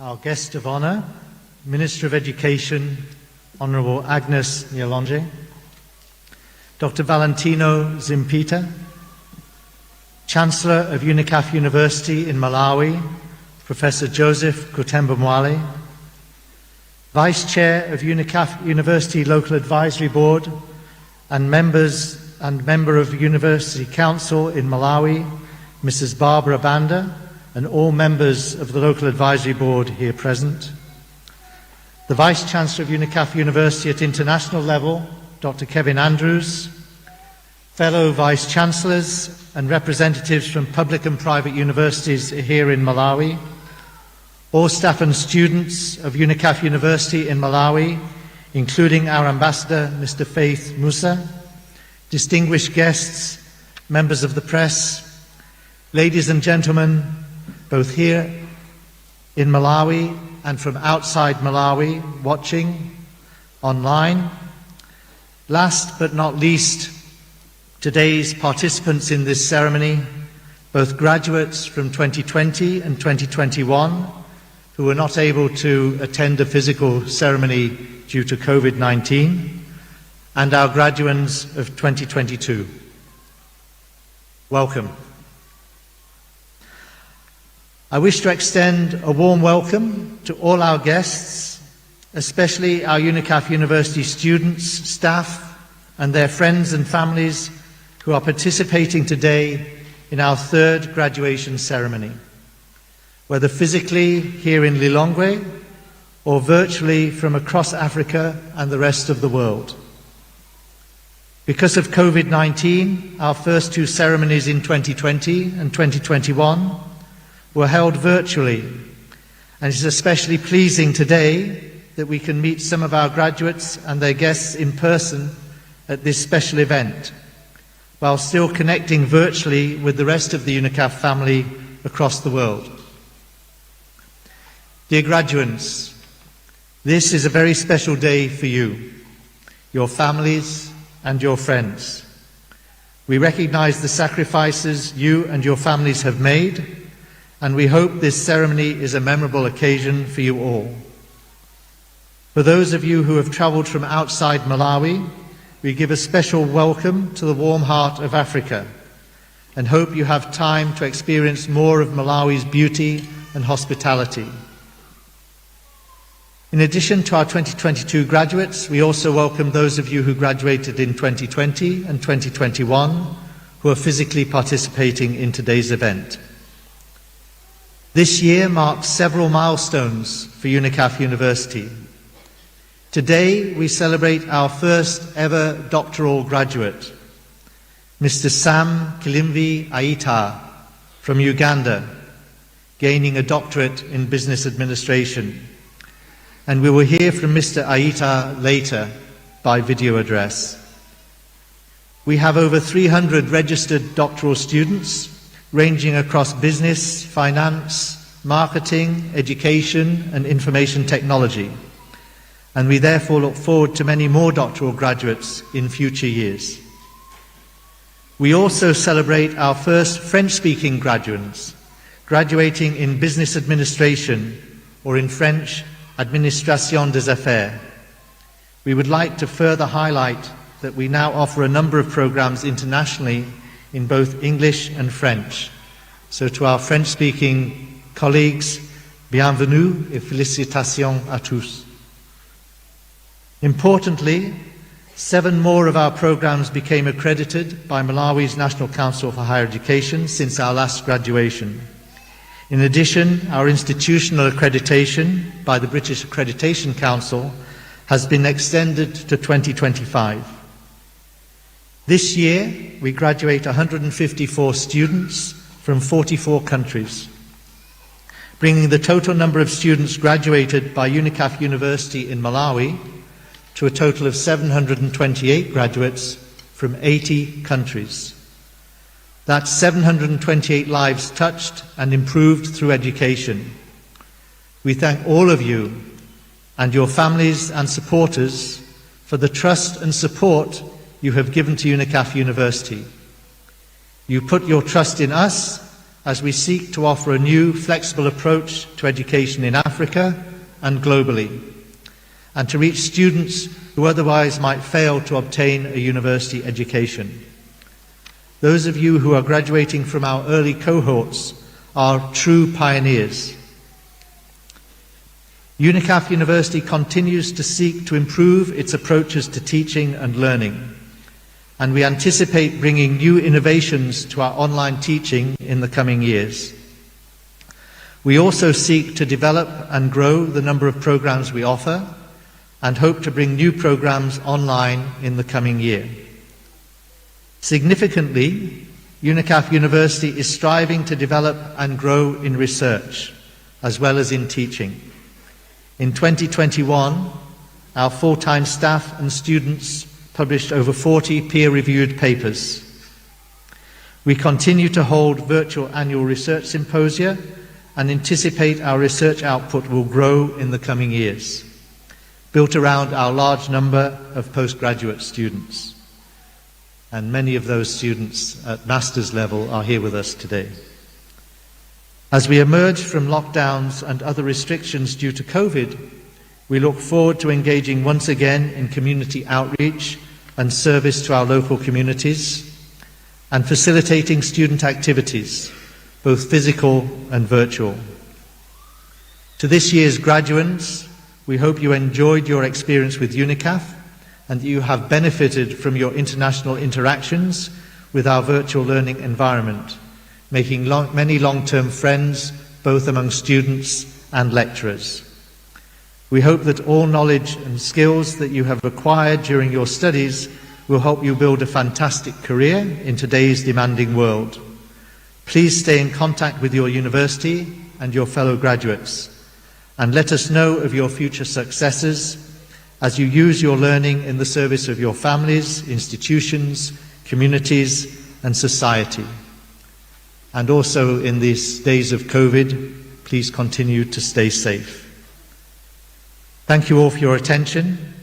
our guest of honour, Minister of Education, Honourable Agnes Nyalonje, Dr. Valentino Zimpita, Chancellor of UNICAF University in Malawi, Professor Joseph Kutemba Mwale, Vice Chair of UNICAF University Local Advisory Board and member of University Council in Malawi, Mrs. Barbara Banda, and all members of the Local Advisory Board here present, the Vice Chancellor of UNICAF University at international level, Dr. Kevin Andrews, fellow Vice Chancellors and representatives from public and private universities here in Malawi, all staff and students of UNICAF University in Malawi, including our Ambassador, Mr. Faith Musa, distinguished guests, members of the press, ladies and gentlemen, both here in Malawi and from outside Malawi, watching online. Last but not least, today's participants in this ceremony, both graduates from 2020 and 2021, who were not able to attend a physical ceremony due to COVID-19, and our graduands of 2022. Welcome. I wish to extend a warm welcome to all our guests, especially our UNICAF University students, staff, and their friends and families who are participating today in our third graduation ceremony, whether physically here in Lilongwe or virtually from across Africa and the rest of the world. Because of COVID-19, our first two ceremonies in 2020 and 2021 were held virtually, and it is especially pleasing today that we can meet some of our graduates and their guests in person at this special event, while still connecting virtually with the rest of the UNICAF family across the world. Dear graduates, this is a very special day for you, your families and your friends. We recognize the sacrifices you and your families have made, and we hope this ceremony is a memorable occasion for you all. For those of you who have traveled from outside Malawi, we give a special welcome to the warm heart of Africa and hope you have time to experience more of Malawi's beauty and hospitality. In addition to our 2022 graduates, we also welcome those of you who graduated in 2020 and 2021 who are physically participating in today's event. This year marks several milestones for UNICAF University. Today we celebrate our first ever doctoral graduate, Mr. Sam Kilimvi Aita from Uganda, gaining a doctorate in business administration. And we will hear from Mr. Aita later by video address. We have over 300 registered doctoral students ranging across business, finance, marketing, education and information technology. And we therefore look forward to many more doctoral graduates in future years. We also celebrate our first French-speaking graduates, graduating in business administration, or in French, Administration des Affaires. We would like to further highlight that we now offer a number of programs internationally in both English and French. So to our French-speaking colleagues, bienvenue et félicitations à tous. Importantly, 7 more of our programs became accredited by Malawi's National Council for Higher Education since our last graduation. In addition, our institutional accreditation by the British Accreditation Council has been extended to 2025. This year, we graduate 154 students from 44 countries, bringing the total number of students graduated by UNICAF University in Malawi to a total of 728 graduates from 80 countries. That's 728 lives touched and improved through education. We thank all of you and your families and supporters for the trust and support you have given to UNICAF University. You put your trust in us as we seek to offer a new, flexible approach to education in Africa and globally, and to reach students who otherwise might fail to obtain a university education. Those of you who are graduating from our early cohorts are true pioneers. UNICAF University continues to seek to improve its approaches to teaching and learning, and we anticipate bringing new innovations to our online teaching in the coming years. We also seek to develop and grow the number of programs we offer and hope to bring new programs online in the coming year. Significantly, UNICAF University is striving to develop and grow in research as well as in teaching. In 2021, our full-time staff and students published over 40 peer-reviewed papers. We continue to hold virtual annual research symposia and anticipate our research output will grow in the coming years, built around our large number of postgraduate students. And many of those students at master's level are here with us today. As we emerge from lockdowns and other restrictions due to COVID, we look forward to engaging once again in community outreach and service to our local communities, and facilitating student activities, both physical and virtual. To this year's graduates, we hope you enjoyed your experience with UNICAF and that you have benefited from your international interactions with our virtual learning environment, making many long-term friends both among students and lecturers. We hope that all knowledge and skills that you have acquired during your studies will help you build a fantastic career in today's demanding world. Please stay in contact with your university and your fellow graduates, and let us know of your future successes as you use your learning in the service of your families, institutions, communities, and society. And also in these days of COVID, please continue to stay safe. Thank you all for your attention.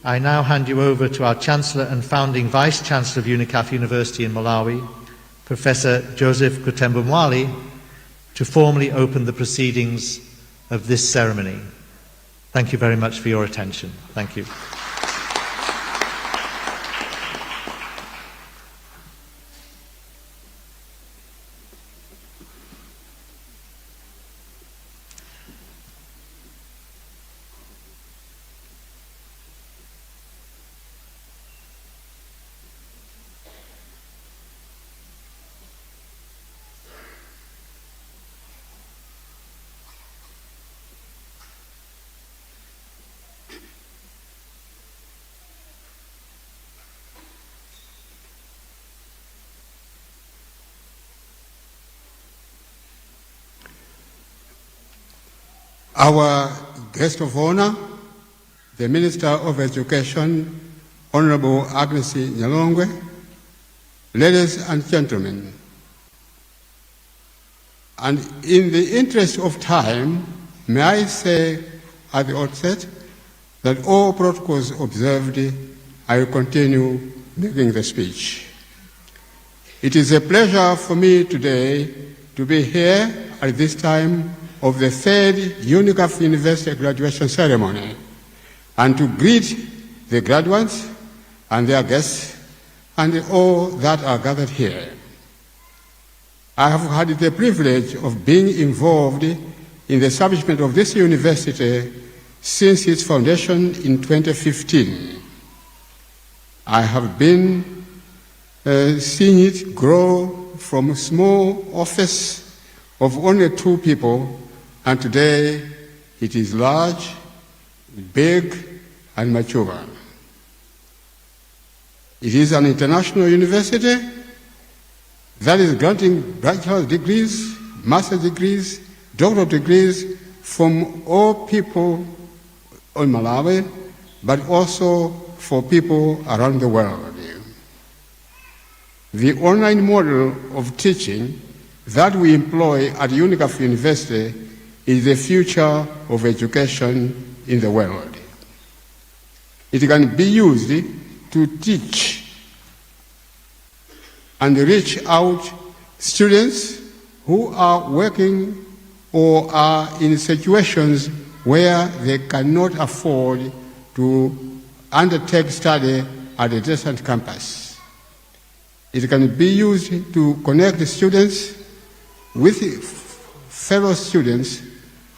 I now hand you over to our Chancellor and founding Vice-Chancellor of UNICAF University in Malawi, Professor Joseph Kutemba Mwali, to formally open the proceedings of this ceremony. Thank you very much for your attention. Thank you. Our guest of honor, the Minister of Education, Honorable Agnes Nyalongwe, ladies and gentlemen, and in the interest of time, may I say at the outset that all protocols observed, I will continue making the speech. It is a pleasure for me today to be here at this time of the third UNICAF University graduation ceremony and to greet the graduates and their guests and all that are gathered here. I have had the privilege of being involved in the establishment of this university since its foundation in 2015. I have been seeing it grow from a small office of only 2 people, and today it is large, big, and mature. It is an international university that is granting bachelor's degrees, master's degrees, doctoral degrees from all people in Malawi, but also for people around the world. The online model of teaching that we employ at UNICAF University is the future of education in the world. It can be used to teach and reach out students who are working or are in situations where they cannot afford to undertake study at a distant campus. It can be used to connect students with fellow students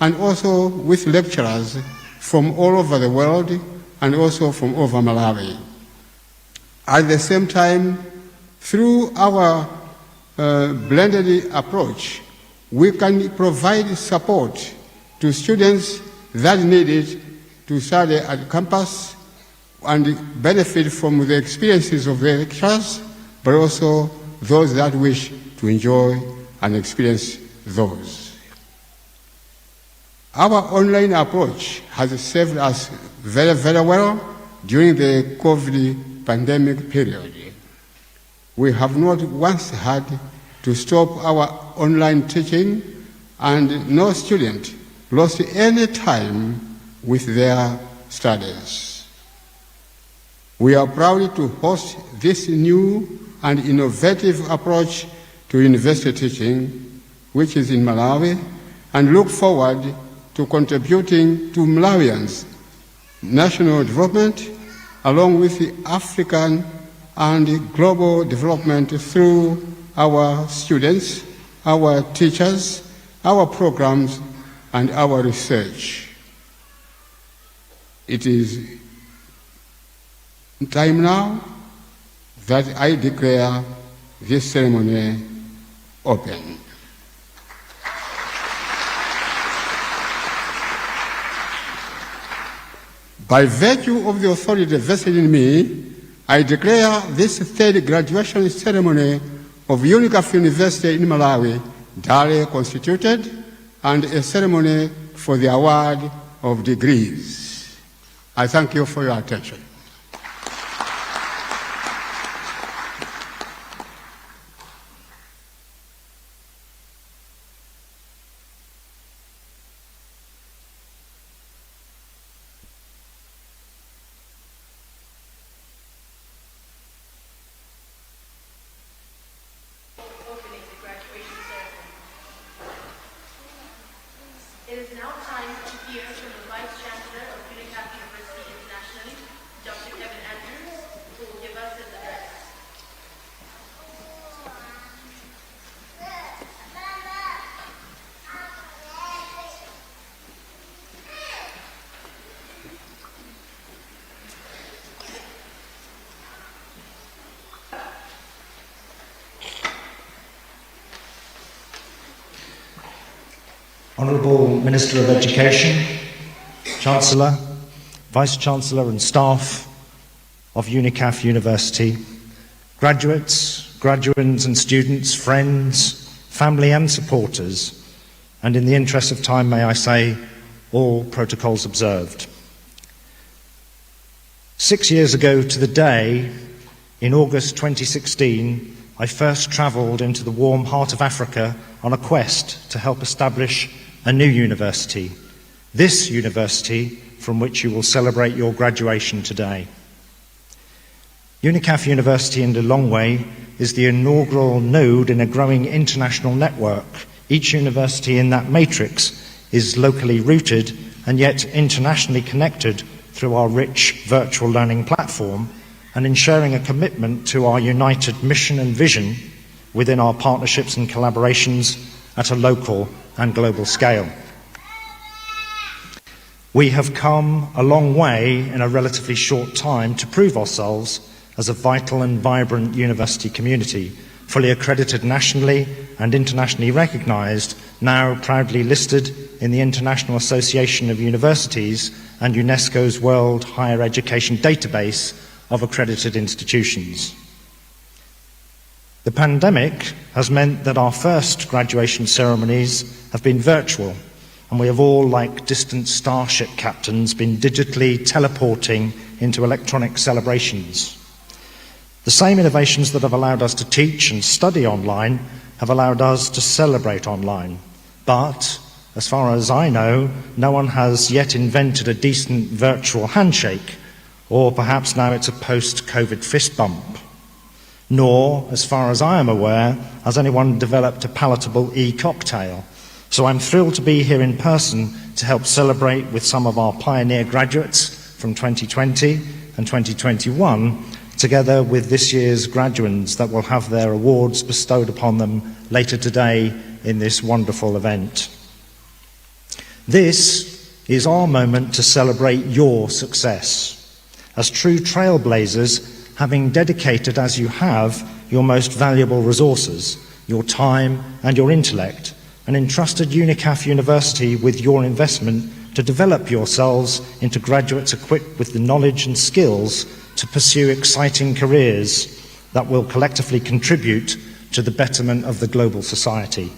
and also with lecturers from all over the world and also from over Malawi. At the same time, through our blended approach, we can provide support to students that need it to study at campus and benefit from the experiences of the lecturers, but also those that wish to enjoy and experience those. Our online approach has served us very, very well during the COVID pandemic period. We have not once had to stop our online teaching, and no student lost any time with their studies. We are proud to host this new and innovative approach to university teaching, which is in Malawi, and look forward to contributing to Malawians' national development along with the African and global development through our students, our teachers, our programs, and our research. It is time now that I declare this ceremony open. By virtue of the authority vested in me, I declare this third graduation ceremony of UNICAF University in Malawi duly constituted and a ceremony for the award of degrees. I thank you for your attention. It is now time to hear from the Vice-Chancellor of UNICAF University Internationally, Dr. Kevin Andrews, who will give us his address. Honourable Minister of Education, Chancellor, Vice-Chancellor and staff of UNICAF University, graduates, graduands and students, friends, family and supporters, and in the interest of time, may I say, all protocols observed. 6 years ago to the day, in August 2016, I first travelled into the warm heart of Africa on a quest to help establish a new university, this university from which you will celebrate your graduation today. UNICAF University in Lilongwe is the inaugural node in a growing international network. Each university in that matrix is locally rooted and yet internationally connected through our rich virtual learning platform, and ensuring a commitment to our united mission and vision within our partnerships and collaborations at a local and global scale. We have come a long way in a relatively short time to prove ourselves as a vital and vibrant university community, fully accredited nationally and internationally recognised, now proudly listed in the International Association of Universities and UNESCO's World Higher Education Database of accredited institutions. The pandemic has meant that our first graduation ceremonies have been virtual, and we have all, like distant starship captains, been digitally teleporting into electronic celebrations. The same innovations that have allowed us to teach and study online have allowed us to celebrate online. But, as far as I know, no one has yet invented a decent virtual handshake, or perhaps now it's a post-COVID fist bump. Nor, as far as I am aware, has anyone developed a palatable e-cocktail. So I'm thrilled to be here in person to help celebrate with some of our pioneer graduates from 2020 and 2021, together with this year's graduands that will have their awards bestowed upon them later today in this wonderful event. This is our moment to celebrate your success. As true trailblazers, having dedicated as you have your most valuable resources, your time and your intellect, and entrusted UNICAF University with your investment to develop yourselves into graduates equipped with the knowledge and skills to pursue exciting careers that will collectively contribute to the betterment of the global society.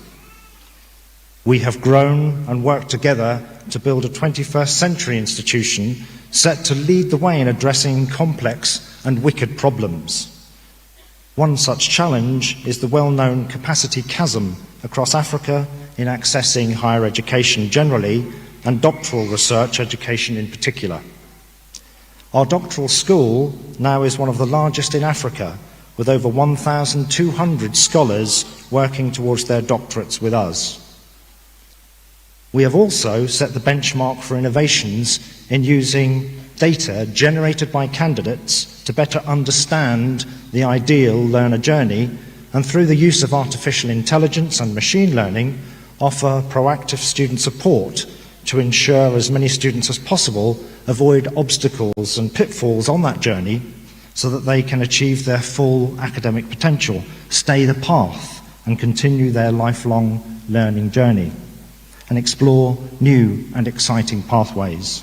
We have grown and worked together to build a 21st century institution set to lead the way in addressing complex and wicked problems. One such challenge is the well-known capacity chasm across Africa in accessing higher education generally and doctoral research education in particular. Our doctoral school now is one of the largest in Africa, with over 1,200 scholars working towards their doctorates with us. We have also set the benchmark for innovations in using data generated by candidates to better understand the ideal learner journey, and through the use of artificial intelligence and machine learning, offer proactive student support to ensure as many students as possible avoid obstacles and pitfalls on that journey so that they can achieve their full academic potential, stay the path, and continue their lifelong learning journey, and explore new and exciting pathways.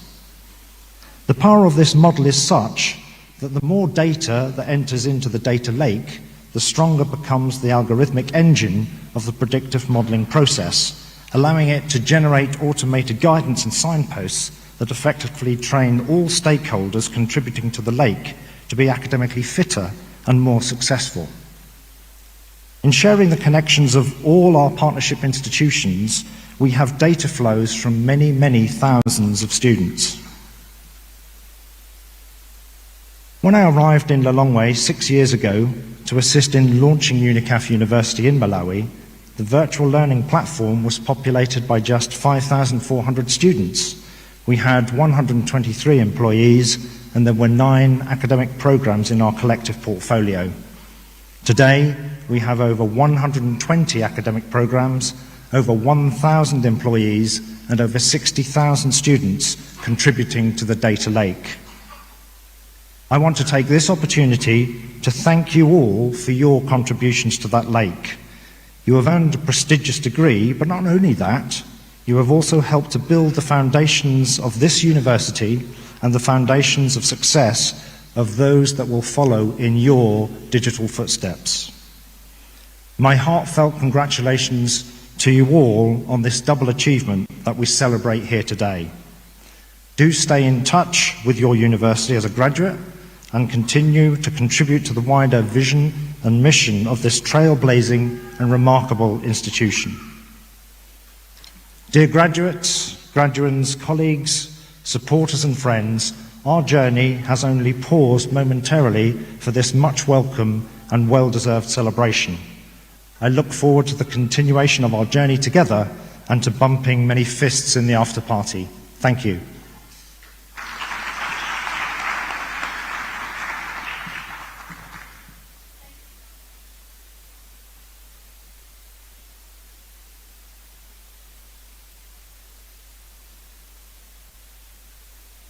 The power of this model is such that the more data that enters into the data lake, the stronger becomes the algorithmic engine of the predictive modeling process, allowing it to generate automated guidance and signposts that effectively train all stakeholders contributing to the lake to be academically fitter and more successful. In sharing the connections of all our partnership institutions, we have data flows from many, many thousands of students. When I arrived in Lilongwe 6 years ago to assist in launching UNICAF University in Malawi, the virtual learning platform was populated by just 5,400 students. We had 123 employees, and there were 9 academic programs in our collective portfolio. Today, we have over 120 academic programs, over 1,000 employees, and over 60,000 students contributing to the data lake. I want to take this opportunity to thank you all for your contributions to that lake. You have earned a prestigious degree, but not only that, you have also helped to build the foundations of this university and the foundations of success of those that will follow in your digital footsteps. My heartfelt congratulations to you all on this double achievement that we celebrate here today. Do stay in touch with your university as a graduate and continue to contribute to the wider vision and mission of this trailblazing and remarkable institution. Dear graduates, graduands, colleagues, supporters and friends, our journey has only paused momentarily for this much welcome and well-deserved celebration. I look forward to the continuation of our journey together and to bumping many fists in the after party. Thank you.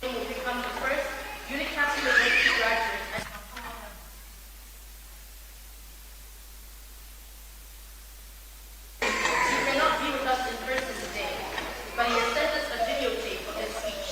Will become the first UNICAF University graduate and he cannot be with us in person today, but he has sent us a videotape of his speech.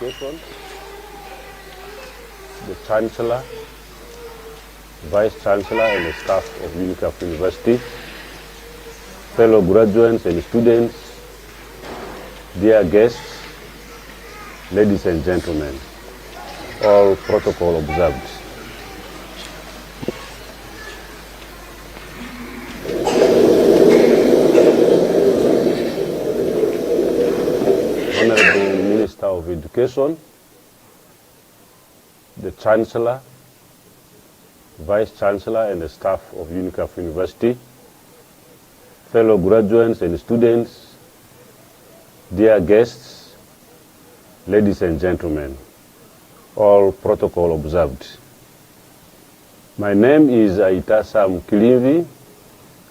Education, the Chancellor, Vice Chancellor and the staff of UNICAF University, fellow graduates and students, dear guests, ladies and gentlemen, all protocol observed. Honorable Minister of Education, the Chancellor, Vice Chancellor and the staff of UNICAF University, fellow graduates and students, dear guests, ladies and gentlemen, all protocol observed. My name is Aita Sam Kilimvi.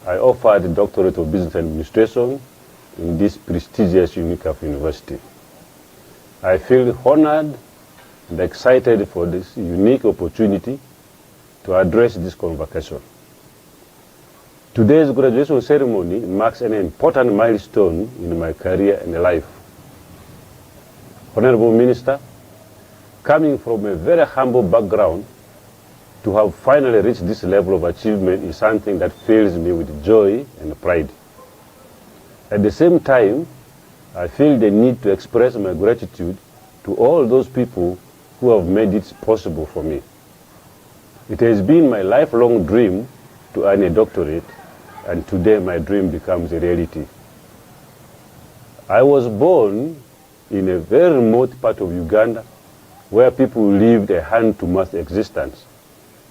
I offered the Doctorate of Business Administration in this prestigious UNICAF University. I feel honored and excited for this unique opportunity to address this convocation. Today's graduation ceremony marks an important milestone in my career and life. Honorable Minister, coming from a very humble background, to have finally reached this level of achievement is something that fills me with joy and pride. At the same time, I feel the need to express my gratitude to all those people who have made it possible for me. It has been my lifelong dream to earn a doctorate, and today my dream becomes a reality. I was born in a very remote part of Uganda where people lived a hand-to-mouth existence,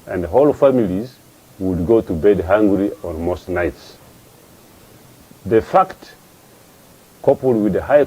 and whole families would go to bed hungry on most nights. The fact, coupled with the high